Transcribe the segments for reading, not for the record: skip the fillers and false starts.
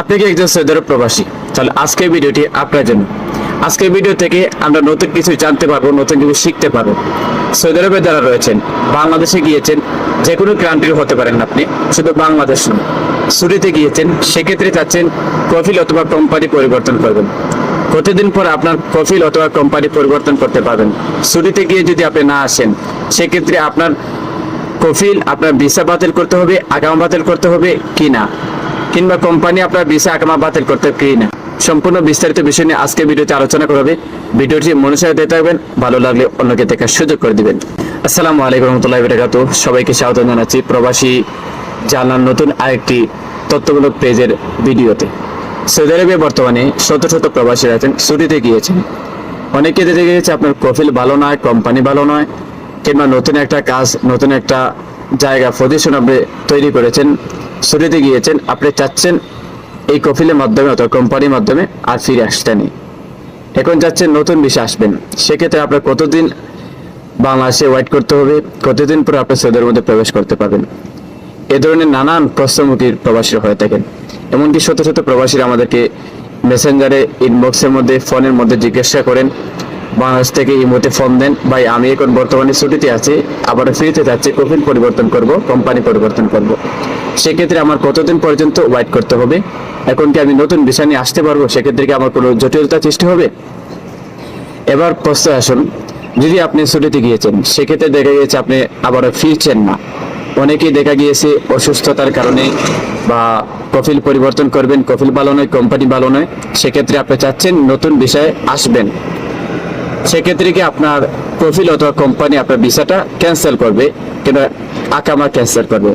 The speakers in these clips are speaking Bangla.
আপনি কি একজন সৌদি আরব প্রবাসী? তাহলে আজকের ভিডিওটি আপনার জন্য। আজকের ভিডিও থেকে আমরা নতুন কিছু জানতে পারবো, নতুন কিছু শিখতে পারবো। সৌদি আরবে যারা রয়েছেন, বাংলাদেশে গিয়েছেন, যে কোনো কান্ট্রির হতে পারেন আপনি, শুধু বাংলাদেশ নয়। ছুটিতে গিয়েছেন, সেক্ষেত্রে চাচ্ছেন কফিল অথবা কোম্পানি পরিবর্তন করবেন। কতদিন পর আপনার কফিল অথবা কোম্পানি পরিবর্তন করতে পারবেন? ছুটিতে গিয়ে যদি আপনি না আসেন, সেক্ষেত্রে আপনার কফিল, আপনার ভিসা বাতিল করতে হবে, আকামা বাতিল করতে হবে কি না, কিংবা কোম্পানি আপনার ভিসা আকামা বাতিল করতে হবে কি না, সম্পূর্ণ বিস্তারিত বিষয় নিয়ে আজকে ভিডিওতে আলোচনা করা হবে। ভিডিওটি মনোযোগ দিয়ে দেখবেন, ভালো লাগলে অন্যকে দেখার সুযোগ করে দিবেন। আসসালামু আলাইকুম রহমতুল্লাহি ওয়া বারাকাতুহু। সবাইকে স্বাগত জানাচ্ছি প্রবাসী জানার নতুন আরেকটি তথ্যমূলক পেজের ভিডিওতে। সৌদি আরবে বর্তমানে শত শত প্রবাসী আছেন, ছুটিতে গিয়েছেন। অনেকে দেখে গিয়েছে আপনার কফিল ভালো নয়, কোম্পানি ভালো নয়, কিংবা নতুন একটা কাজ, নতুন একটা জায়গা, পজিশন আপনি তৈরি করেছেন, ছুটিতে গিয়েছেন, আপনি চাচ্ছেন এই কফিলের মাধ্যমে অথবা কোম্পানির মাধ্যমে আর ফিরে আসতে নেই। এখন যাচ্ছেন নতুন বিষয় আসবেন, সেক্ষেত্রে আপনার কতদিন বাংলাদেশে ওয়েট করতে হবে, কতদিন পরে আপনি সৌদির মধ্যে প্রবেশ করতে পারবেন? এ ধরনের নানান প্রশ্নমুখী প্রবাসীরা হয়ে থাকেন। এমনকি শত শত প্রবাসীরা আমাদেরকে মেসেঞ্জারে, ইনবক্সের মধ্যে, ফোনের মধ্যে জিজ্ঞাসা করেন, বাংলাদেশ থেকে ইমোতে ফোন দেন, ভাই আমি এখন বর্তমানে ছুটিতে আছি, আবার ফিরতে যাচ্ছি, কফিল পরিবর্তন করব, কোম্পানি পরিবর্তন করব, সেক্ষেত্রে আমার কতদিন পর্যন্ত ওয়েট করতে হবে? এখন কি আমি নতুন বিষয় নিয়ে আসতে পারবো? সেক্ষেত্রে কি আমার কোনো জটিলতা সৃষ্টি হবে? এবার প্রশ্ন আসুন, যদি আপনি ছুটিতে গিয়েছেন, সেক্ষেত্রে দেখা গিয়েছে আপনি আবারও ফিরছেন না। অনেকেই দেখা গিয়েছে অসুস্থতার কারণে বা কফিল পরিবর্তন করবেন, কফিল ভালো নয়, কোম্পানি ভালো নয়, সেক্ষেত্রে আপনি চাচ্ছেন নতুন বিষয়ে আসবেন। সেক্ষেত্রে কি আপনার কফিল অথবা কোম্পানি আপনার ভিসাটা ক্যান্সেল করবে, কিংবা আকামা ক্যান্সেল করবে?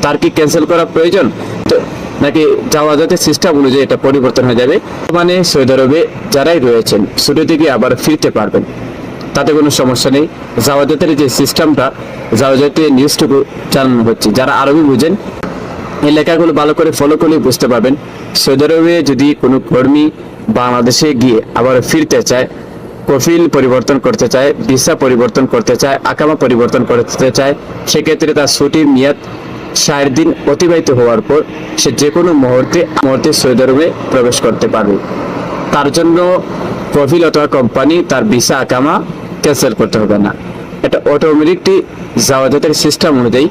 তার কি ক্যান্সেল করা প্রয়োজন, তো নাকি যাওয়া যাতে সিস্টেম অনুযায়ী এটা পরিবর্তন হয়ে যাবে? মানে সৌদি আরবে যারাই রয়েছেন, ছুটিতে গিয়ে আবার ফিরতে পারবেন, তাতে কোনো সমস্যা নেই। জাওয়াজাতের যে সিস্টেমটা, জাওয়াজাতের নিউজটুকু জানানো হচ্ছে। যারা আরবি বুঝেন, এই লেখাগুলো ভালো করে ফলো করলে বুঝতে পারবেন। সৌদি আরবে যদি কোনো কর্মী বাংলাদেশে গিয়ে আবার ফিরতে চায়, কফিল পরিবর্তন করতে চায়, ভিসা পরিবর্তন করতে চায়, আকামা পরিবর্তন করতে চায়, সেক্ষেত্রে তার ছুটির মেয়াদ 60 দিন অতিবাহিত হওয়ার পর সে যে কোনো মুহূর্তে সৌদি আরবে প্রবেশ করতে পারবে। তার জন্য কফিল অথবা কোম্পানি তার ভিসা আকামা ক্যান্সেল করতে হবে না। এটা অটোমেটিকলি জাওয়াজাতের সিস্টেম অনুযায়ী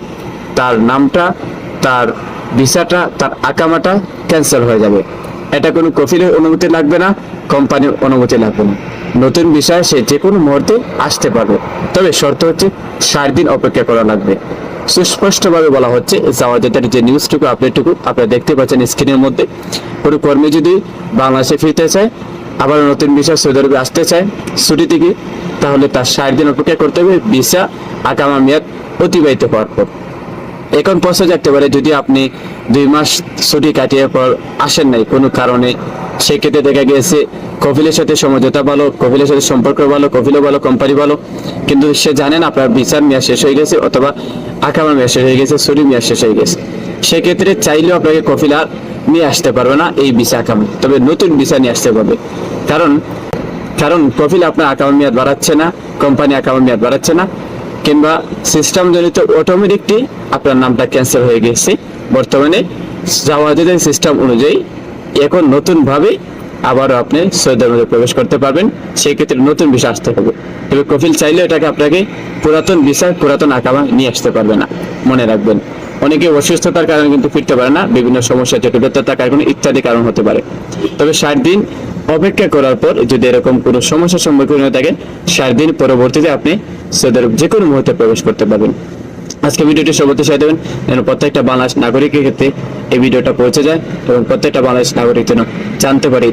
তার নামটা, তার ভিসাটা, তার আকামাটা ক্যান্সেল হয়ে যাবে। এটা কোনো কফিলের অনুমতি লাগবে না, কোম্পানির অনুমতি লাগবে না। নতুন বিষয় সে যে কোনো মুহূর্তে আসতে পারবে, তবে শর্ত হচ্ছে 60 দিন অপেক্ষা করা লাগবে। সুস্পষ্টভাবে বলা হচ্ছে, জাওয়াজাতের যে নিউজটুকু, আপডেটটুকু আপনারা দেখতে পাচ্ছেন স্ক্রিনের মধ্যে। কোনো কর্মী যদি বাংলাদেশে ফিরতে চায়, আবার নতুন ভিসা সৌদি আরবে আসতে চায় ছুটি থেকে, তাহলে তার 60 দিন অপেক্ষা করতে হবে ভিসা আকামা মেয়াদ অতিবাহিত হওয়ার পর। এখন প্রশ্ন জাগতে পারে, যদি আপনি 2 মাস ছুটি কাটিয়ে পর আসেন নাই কোনো কারণে, সেক্ষেত্রে দেখা গিয়েছে কফিলের সাথে সমঝোতা ভালো, কফিলের সাথে সম্পর্ক ভালো, কফিলও ভালো, কোম্পানি ভালো, কিন্তু সে জানেন আপনার ভিসার মেয়াদ শেষ হয়ে গেছে, অথবা আকামা মেয়াদ শেষ হয়ে গেছে, ছুটির মেয়াদ শেষ হয়ে গেছে, সেক্ষেত্রে চাইলেও আপনাকে কফিল আর নিয়ে আসতে পারবে না এই ভিসা আকামা, তবে নতুন ভিসা নিয়ে আসতে পারবে। কারণ কফিল আপনার আকামা মেয়াদ বাড়াচ্ছে না, কোম্পানি আকামা মেয়াদ বাড়াচ্ছে না, কিংবা সিস্টেম জনিত অটোমেটিকলি আপনার নামটা ক্যান্সেল হয়ে গেছে। বর্তমানে জাওয়াজাতের সিস্টেম অনুযায়ী এখন নতুনভাবে আবারও আপনি সৌদি আরবে প্রবেশ করতে পারবেন, সেই ক্ষেত্রে নতুন ভিসা আসতে হবে। তবে কফিল চাইলে এটাকে আপনাকে পুরাতন ভিসা, পুরাতন আকামা নিয়ে আসতে পারবে না, মনে রাখবেন। অনেকে অসুস্থতার কারণে কিন্তু ফিরতে পারে না, বিভিন্ন সমস্যা, জটিলতার কারণে, ইত্যাদি কারণ হতে পারে। তবে 60 দিন অপেক্ষা করার পর যদি এরকম কোনো সমস্যার সম্মুখীন হয়ে থাকেন, 60 দিন পরবর্তীতে আপনি সৌদি আরব যে কোনো মুহূর্তে প্রবেশ করতে পারবেন। আজকে ভিডিওটি সর্বত্র শেয়ার দেবেন, যেন প্রত্যেকটা বাংলাদেশ নাগরিকের ক্ষেত্রে এই ভিডিওটা পৌঁছে যায় এবং প্রত্যেকটা বাংলাদেশ নাগরিক যেন জানতে পারে